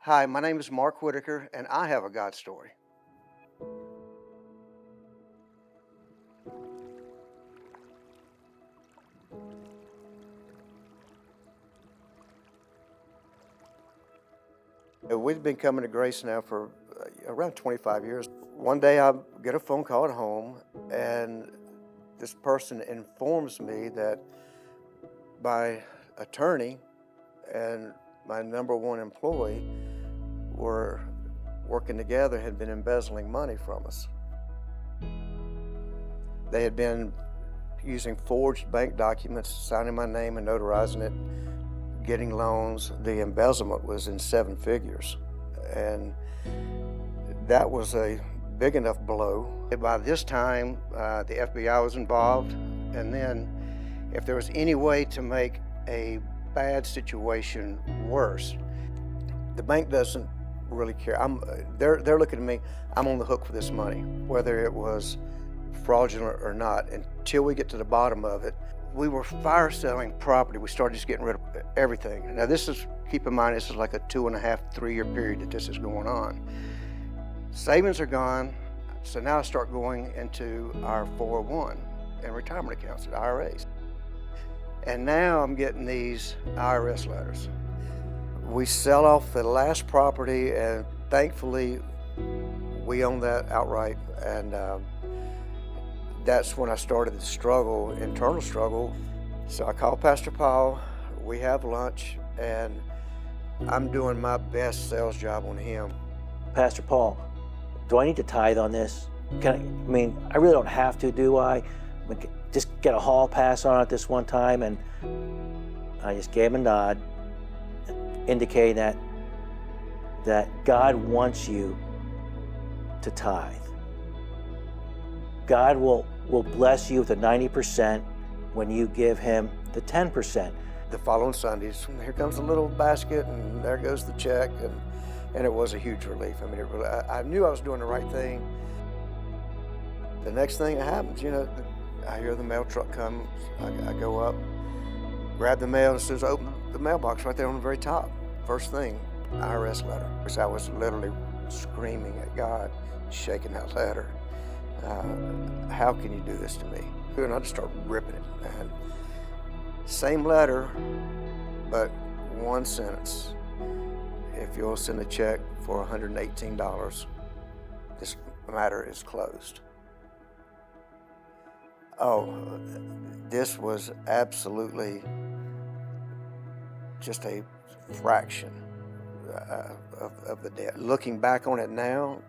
Hi, my name is Mark Whitaker, and I have a God story. We've been coming to Grace now for around 25 years. One day I get a phone call at home, and this person informs me that my attorney and my number one employee were working together, had been embezzling money from us. They had been using forged bank documents, signing my name and notarizing it, getting loans. The embezzlement was in seven figures. And that was a big enough blow. By this time, the FBI was involved. And then, if there was any way to make a bad situation worse, the bank doesn't really care. They're looking at me, I'm on the hook for this money, whether it was fraudulent or not. Until we get to the bottom of it, we were fire selling property. We started just getting rid of everything. Now keep in mind, this is like a 2.5, 3 year period that this is going on. Savings are gone, so now I start going into our 401 and retirement accounts, IRAs. And now I'm getting these IRS letters. We sell off the last property, and thankfully we own that outright. And that's when I started the struggle, internal struggle. So I called Pastor Paul, we have lunch, and I'm doing my best sales job on him. Pastor Paul, do I need to tithe on this? I really don't have to, do I? Just get a hall pass on it this one time. And I just gave him a nod, indicating that God wants you to tithe. God will bless you with the 90% when you give him the 10%. The following Sundays, here comes the little basket, and there goes the check, and it was a huge relief. I mean, I knew I was doing the right thing. The next thing that happens, I hear the mail truck come. I go up, grab the mail, and as soon as I open the mailbox, right there on the very top, first thing, IRS letter. So I was literally screaming at God, shaking that letter. How can you do this to me? And I just started ripping it. And same letter, but one sentence. If you'll send a check for $118, this matter is closed. Oh, this was absolutely just a fraction of the debt. Looking back on it now,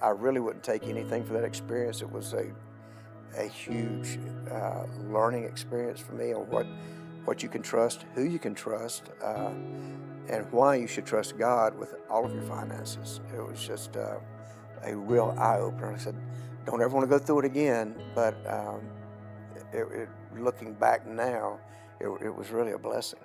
I really wouldn't take anything for that experience. It was a huge learning experience for me on what you can trust, who you can trust, and why you should trust God with all of your finances. It was just a real eye-opener. I said, don't ever want to go through it again, but looking back now, it was really a blessing.